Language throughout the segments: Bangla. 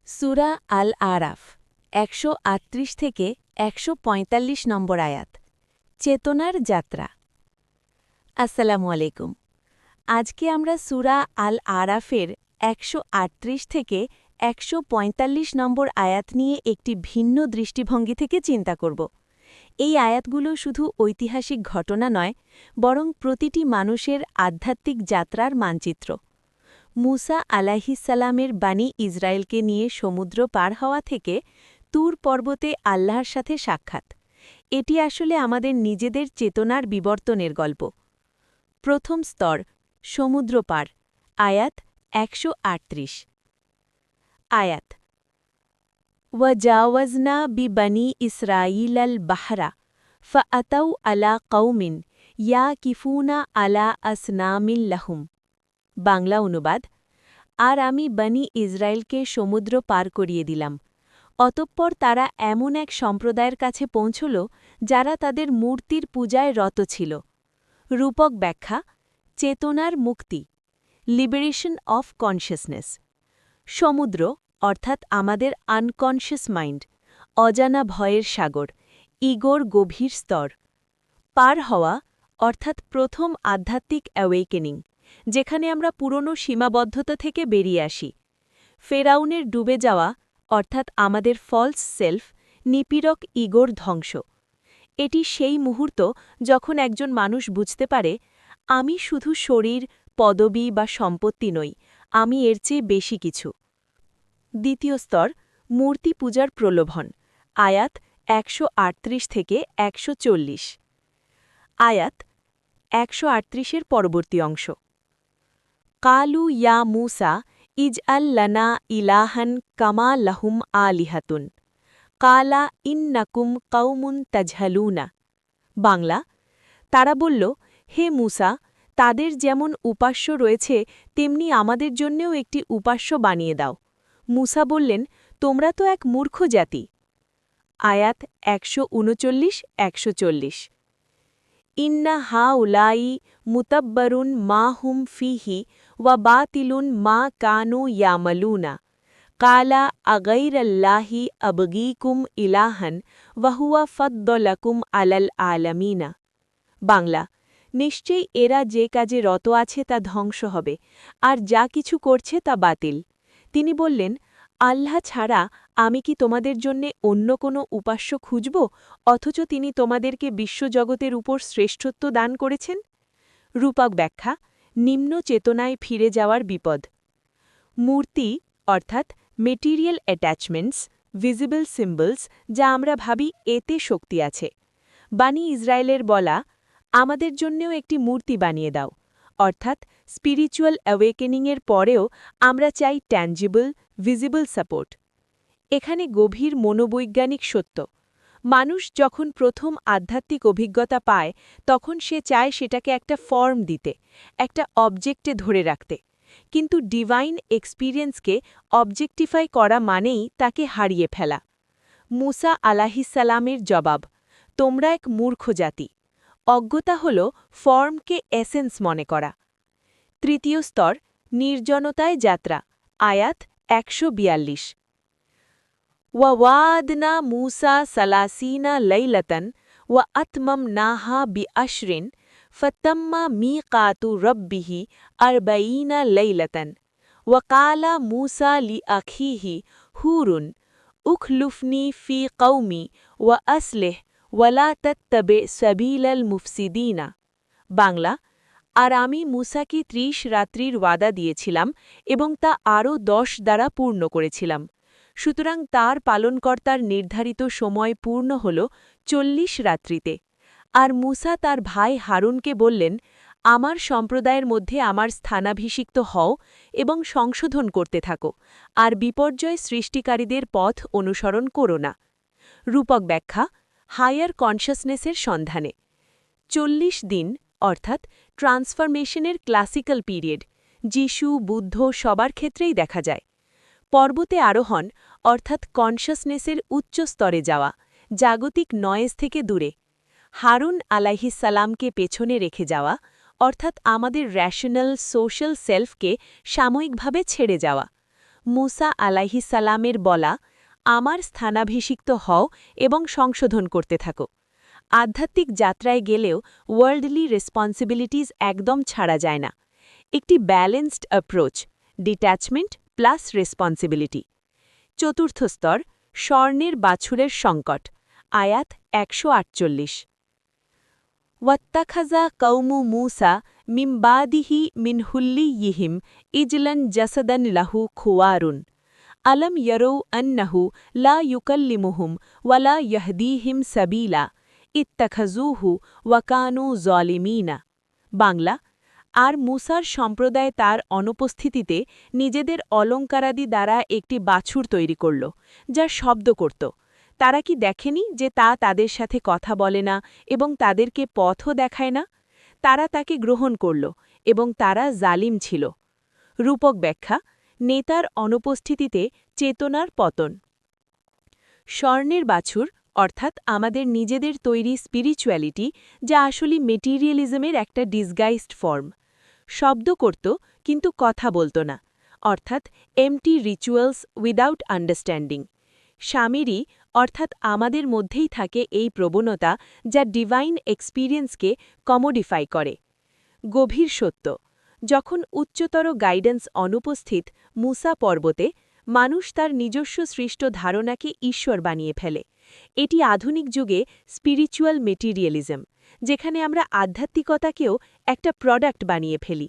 সূরা আল আরাফ ১৩৮ থেকে ১৪৫ নম্বর আয়াত চেতনার যাত্রা। আসসালামু আলাইকুম। আজকে আমরা সূরা আল আরাফের ১৩৮ থেকে ১৪৫ নম্বর আয়াত নিয়ে একটি ভিন্ন দৃষ্টিভঙ্গি থেকে চিন্তা করব। এই আয়াতগুলো শুধু ঐতিহাসিক ঘটনা নয়, বরং প্রতিটি মানুষের আধ্যাত্মিক যাত্রার মানচিত্র। মুসা আলাইহিসসালামের বাণী ইসরায়েলকে নিয়ে সমুদ্র পার হওয়া থেকে তুর পর্বতে আল্লাহর সাথে সাক্ষাৎ। এটি আসলে আমাদের নিজেদের চেতনার বিবর্তনের গল্প। প্রথম স্তর সমুদ্র পার, আয়াত ১৩৮। আয়াত ওয়াজাওয়াজনা বিবানি ইসরাঈল আল বাহরা ফাআতাউ আলা কওমিন ইয়াকিফুনা আলা আসনামিল লাহুম। বাংলা অনুবাদ: আর আমি বনি ইসরায়েলকে সমুদ্র পার করিয়ে দিলাম, অতঃপর তারা এমন এক সম্প্রদায়ের কাছে পৌঁছল যারা তাদের মূর্তির পূজায় রত ছিল। রূপক ব্যাখ্যা: চেতনার মুক্তি, লিবারেশন অফ কনশিয়াসনেস। সমুদ্র অর্থাৎ আমাদের আনকনশিয়াস মাইন্ড, অজানা ভয়ের সাগর, ইগোর গভীর স্তর। পার হওয়া অর্থাৎ প্রথম আধ্যাত্মিক অ্যাওয়েকেনিং, যেখানে আমরা পুরনো সীমাবদ্ধতা থেকে বেরিয়ে আসি। ফেরাউনের ডুবে যাওয়া অর্থাৎ আমাদের ফলস সেলফ, নিপীড়ক ইগোর ধ্বংস। এটি সেই মুহূর্ত যখন একজন মানুষ বুঝতে পারে, আমি শুধু শরীর, পদবি বা সম্পত্তি নই, আমি এর চেয়ে বেশি কিছু। দ্বিতীয় স্তর মূর্তি পূজার প্রলোভন, আয়াত ১৩৮ থেকে ১৪০। আয়াত ১৩৮-এর পরবর্তী অংশ। কালু ইয়া মুসা ইজআল লানা ইলাহান কামা লাহুম আলিহাতুন কালা ইন্নাকুম কওমুন তাজহালুনা। বাংলা: তারা বলল, হে মুসা, তাদের যেমন উপাস্য রয়েছে তেমনি আমাদের জন্যেও একটি উপাস্য বানিয়ে দাও। মুসা বললেন, তোমরা তো এক মূর্খ জাতি। আয়াত ১৩৯-১৪০। ইন্না হাউলাই মুতাব্বারুন মা হুম ফিহি ওয়া বাতিলুন মা কানু ইয়ামালুনা কালা আগাইরাল্লাহি আবগীকুম ইলাহান ওয়াহুয়া ফাদ্দলাকুম আলাল আলামিনা। বাংলা: নিশ্চয়ই এরা যে কাজে রত আছে তা ধ্বংস হবে, আর যা কিছু করছে তা বাতিল। তিনি বললেন, আল্লাহ ছাড়া আমি কি তোমাদের জন্যে অন্য কোনো উপাস্য খুঁজব, অথচ তিনি তোমাদেরকে বিশ্বজগতের উপর শ্রেষ্ঠত্ব দান করেছেন? রূপক ব্যাখ্যা: নিম্ন চেতনায় ফিরে যাওয়ার বিপদ। মূর্তি অর্থাৎ মেটেরিয়াল অ্যাটাচমেন্টস, ভিজিবল সিম্বলস, যা আমরা ভাবি এতে শক্তি আছে। বানি ইসরায়েলের বলা, আমাদের জন্যেও একটি মূর্তি বানিয়ে দাও, অর্থাৎ স্পিরিচুয়াল অ্যাওয়েকেনিংয়ের পরেও আমরা চাই ট্যাঞ্জিবল, ভিজিবল সাপোর্ট। এখানে গভীর মনোবৈজ্ঞানিক সত্য। মানুষ যখন প্রথম আধ্যাত্মিক অভিজ্ঞতা পায় তখন সে চায় সেটাকে একটা ফর্ম দিতে, একটা অবজেক্টে ধরে রাখতে। কিন্তু ডিভাইন এক্সপিরিয়েন্সকে অবজেক্টিফাই করা মানেই তাকে হারিয়ে ফেলা। মুসা আলাইহিসসালামের জবাব: তোমরা এক মূর্খ জাতি। অজ্ঞতা হল ফর্মকে এসেন্স মনে করা। তৃতীয় স্তর নির্জনতায় যাত্রা, আয়াত ১৪২। ওয়াওয়াদনা মুসা সালাসিনা লাইলাতান ওয়া আতমামনাহা বিআশরিন ফাতাম্মা মিকাতু রব্বিহি আরবাঈনা লাইলাতান ওয়াকালা মুসা লিআখিহি হুরুন উখলুফনি ফি কওমি ওয়া আসলিহ ওয়ালা তাত্তাবি সাবিলাল মুফসিদিনা। বাংলা: আর আমি মুসাকে ৩০ রাত্রির ওয়াদা দিয়েছিলাম এবং তা আরও ১০ দ্বারা পূর্ণ করেছিলাম। সুতরাং তার পালনকর্তার নির্ধারিত সময় পূর্ণ হল ৪০ রাত্রিতে। আর মুসা তার ভাই হারুনকে বললেন, আমার সম্প্রদায়ের মধ্যে আমার স্থানাভিষিক্ত হও এবং সংশোধন করতে থাকো, আর বিপর্যয় সৃষ্টিকারীদের পথ অনুসরণ করো না। রূপক ব্যাখ্যা: হায়ার কনশাসনেসের সন্ধানে। ৪০ দিন অর্থাৎ ট্রান্সফরমেশনের ক্লাসিক্যাল পিরিয়ড, যিশু, বুদ্ধ সবার ক্ষেত্রেই দেখা যায়। পর্বতে আরোহণ অর্থাৎ কনশাসনেসের উচ্চ স্তরে যাওয়া, জাগতিক নয়েজ থেকে দূরে। হারুন আলাইহিসসালামকে পেছনে রেখে যাওয়া অর্থাৎ আমাদের র্যাশনাল সোশ্যাল সেলফকে সাময়িকভাবে ছেড়ে যাওয়া। মুসা আলাইহিসালামের বলা, আমার স্থানাভিষিক্ত হও এবং সংশোধন করতে থাকো। আধ্যাত্মিক যাত্রায় গেলেও ওয়ার্ল্ডলি রেসপন্সিবিলিটিজ একদম ছাড়া যায় না। একটি balanced approach, detachment plus responsibility. চতুর্থ স্তর, স্বর্ণের বাছুরের সংকট। আয়াত ১৪৮। ওয়াত্তাখাযা কওমু মূসা মিন বাদিহি মিন হুল্লিয়্যিহিম ইজলান জাসাদান লাহু খুওয়ারুন আলম ইয়ারৌ আন্নাহু লা ইউকাল্লিমুহুম ওয়ালা ইয়াহদীহিম সাবিলা ইত্তাখাযূহু ওয়া কানূ যালিমিনা। বাংলা, আর মূসার সম্প্রদায় তার অনুপস্থিতিতে নিজেদের অলঙ্কারাদি দ্বারা একটি বাছুর তৈরি করল, যা শব্দ করত। তারা কি দেখেনি যে তা তাদের সাথে কথা বলে না এবং তাদেরকে পথও দেখায় না? তারা তাকে গ্রহণ করল এবং তারা জালিম ছিল। রূপক ব্যাখ্যা: নেতার অনুপস্থিতিতে চেতনার পতন। স্বর্ণের বাছুর অর্থাৎ আমাদের নিজেদের তৈরি স্পিরিচুয়ালিটি, যা আসলে মেটেরিয়ালিজমের একটা ডিসগাইজড ফর্ম। শব্দ করত কিন্তু কথা বলত না, অর্থাৎ এমটি রিচুয়ালস উইদাউট আন্ডারস্ট্যান্ডিং। স্বামীরই অর্থাৎ আমাদের মধ্যেই থাকে এই প্রবণতা, যা ডিভাইন এক্সপিরিয়েন্সকে কমোডিফাই করে। গভীর সত্য: যখন উচ্চতর গাইডেন্স অনুপস্থিত মুসা পর্বতে, মানুষ তার নিজস্ব সৃষ্ট ধারণাকে ঈশ্বর বানিয়ে ফেলে। এটি আধুনিক যুগে স্পিরিচুয়াল মেটেরিয়ালিজম, যেখানে আমরা আধ্যাত্মিকতাকেও একটা প্রোডাক্ট বানিয়ে ফেলি।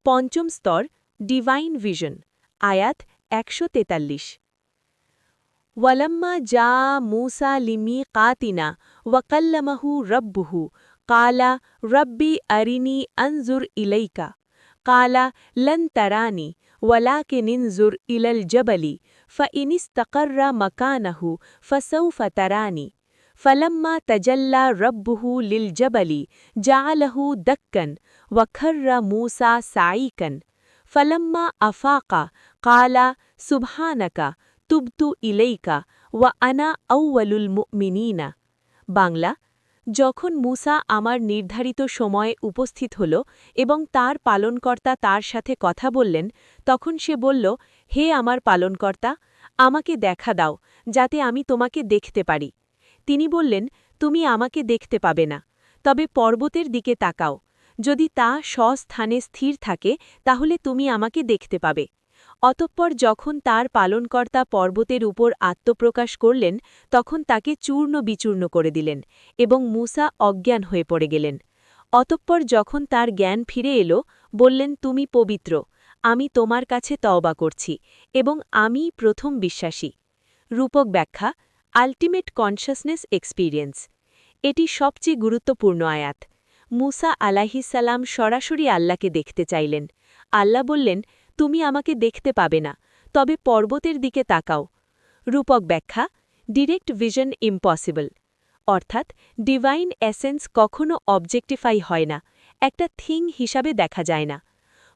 পঞ্চম স্তর, ডিভাইন ভিশন। আয়াত ১৪৩। ওয়ালাম্মা জা মূসা লিমিকাতিনা ওয়াকাল্লামাহু রব্বুহু কালা রব্বি আরিনি আনজুর ইলাইকা কালা লন তারানি ওয়ালাকিন ইনজুর ইলাল জাবালি ফাইনিস্তাকাররা মাকানাহু ফাসাউফা তারানি ফলম্মা তাজাল্লা রব্বুহু লিল জাবালি জাআলাহু দাক্কান ওয়াখাররা মূসা সাঈকান ফলম্মা আফাকা কালা সুবহানাকা তুবতু ইলাইকা ওয়া আনা আউওয়ালুল মুমিনিনা। বাংলা, যখন মূসা আমার নির্ধারিত সময়ে উপস্থিত হল এবং তার পালনকর্তা তার সাথে কথা বললেন, তখন সে বলল, হে আমার পালনকর্তা, আমাকে দেখা দাও যাতে আমি তোমাকে দেখতে পারি। তিনি বললেন, তুমি আমাকে দেখতে পাবে না, তবে পর্বতের দিকে তাকাও। যদি তা স্বস্থানে স্থির থাকে তাহলে তুমি আমাকে দেখতে পাবে। অতঃপর যখন তার পালনকর্তা পর্বতের উপর আত্মপ্রকাশ করলেন, তখন তাকে চূর্ণ বিচূর্ণ করে দিলেন এবং মূসা অজ্ঞান হয়ে পড়ে গেলেন। অতঃপর যখন তার জ্ঞান ফিরে এলো, বললেন, তুমি পবিত্র, আমি তোমার কাছে তওবা করছি এবং আমিই প্রথম বিশ্বাসী। রূপক ব্যাখ্যা: আল্টিমেট কনশাসনেস এক্সপিরিয়েন্স। এটি সবচেয়ে গুরুত্বপূর্ণ আয়াত। মূসা আলাইহিসসালাম সরাসরি আল্লাহকে দেখতে চাইলেন। আল্লাহ বললেন, তুমি আমাকে দেখতে পাবে না, তবে পর্বতের দিকে তাকাও। রূপক ব্যাখ্যা: ডিরেক্ট ভিশন ইম্পসিবল, অর্থাৎ ডিভাইন এসেন্স কখনো অবজেক্টিফাই হয় না, একটা থিং হিসাবে দেখা যায় না।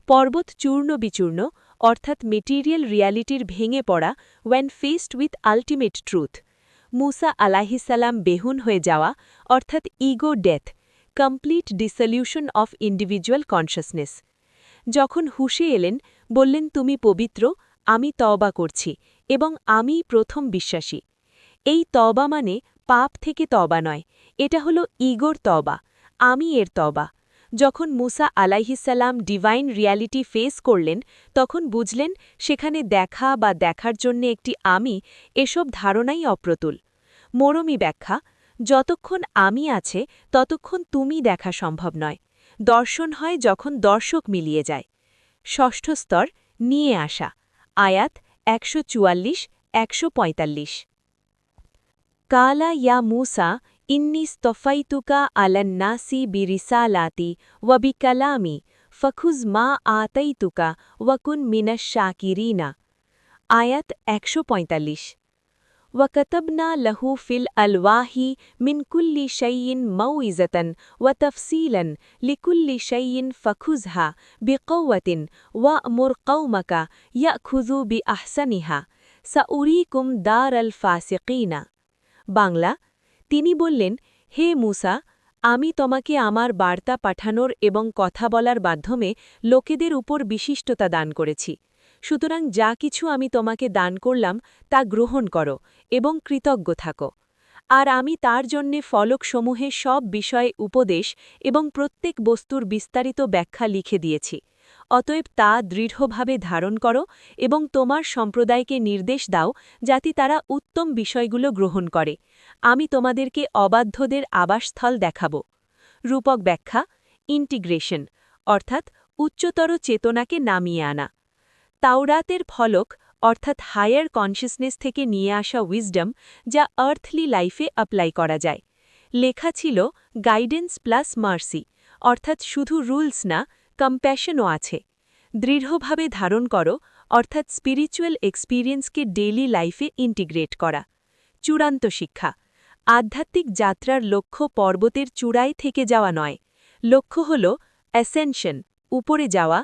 পর্বত চূর্ণ বিচূর্ণ, অর্থাৎ মেটেরিয়াল রিয়ালিটির ভেঙে পড়া when faced with ultimate truth. Musa আলাইহিসসালাম বেহুন হয়ে যাওয়া, অর্থাৎ ego death, complete dissolution of individual consciousness. যখন হুশে এলেন, বললেন, তুমি পবিত্র, আমি তওবা করছি এবং আমিই প্রথম বিশ্বাসী। এই তওবা মানে পাপ থেকে তওবা নয়, এটা হলো ইগোর তওবা, আমি এর তওবা। যখন মূসা আলাইহিসসালাম ডিভাইন রিয়ালিটি ফেস করলেন, তখন বুঝলেন সেখানে দেখা বা দেখার জন্য একটি আমি, এসব ধারণাই অপ্রতুল। মরমী ব্যাখ্যা: যতক্ষণ আমি আছে ততক্ষণ তুমি দেখা সম্ভব নয়। দর্শন হয় যখন দর্শক মিলিয়ে যায়। ষষ্ঠ স্তর, নিয়ে আসা। আয়াত ১৪৪-১৪৫। কালা ইয়া মূসা ইন্নী স্তফাইতুকা আলান নাসি বিরিসালাতি ওয়াবিকালামি ফখুজ মা আতাইতুকা ওয়াকুন মিনাশ শাকিরিনা। আয়াত ১৪৫। وكتبنا له في الألواح من كل شيء موعظة وتفصيلا لكل شيء فخذها بقوة وأمر قومك يأخذوا بأحسنها سأريكم دار الفاسقين। বাংলা, তিনি বললেন, হে মূসা, আমি তোমাকে আমার বার্তা পাঠানোর এবং কথা বলার মাধ্যমে লোকেদের উপর বিশিষ্টতা দান করেছি। সুতরাং যা কিছু আমি তোমাকে দান করলাম তা গ্রহণ করো এবং কৃতজ্ঞ থাকো। আর আমি তার জন্যে ফলকসমূহে সব বিষয়ে উপদেশ এবং প্রত্যেক বস্তুর বিস্তারিত ব্যাখ্যা লিখে দিয়েছি। অতএব তা দৃঢ়ভাবে ধারণ করো এবং তোমার সম্প্রদায়কে নির্দেশ দাও যাতে তারা উত্তম বিষয়গুলো গ্রহণ করে। আমি তোমাদেরকে অবাধ্যদের আবাসস্থল দেখাব। রূপক ব্যাখ্যা ইন্টিগ্রেশন, অর্থাৎ উচ্চতর চেতনাকে নামিয়ে আনা। তাওরাতের ফলক অর্থাৎ হায়ার কনশিয়াসনেস থেকে নিয়ে আসা উইজডম, যা আর্থলি লাইফে অ্যাপ্লাই করা যায়। লেখা ছিল গাইডেন্স প্লাস মার্সি, অর্থাৎ শুধু রুলস না, কম্প্যাশনও আছে। দৃঢ়ভাবে ধারণ করো, অর্থাৎ স্পিরিচুয়াল এক্সপিরিয়েন্সকে ডেইলি লাইফে ইন্টিগ্রেট করা। চূড়ান্ত শিক্ষা আধ্যাত্মিক যাত্রার লক্ষ্য পর্বতের চূড়ায় থেকে যাওয়া নয়। লক্ষ্য হল অ্যাসেনশন, উপরে যাওয়া,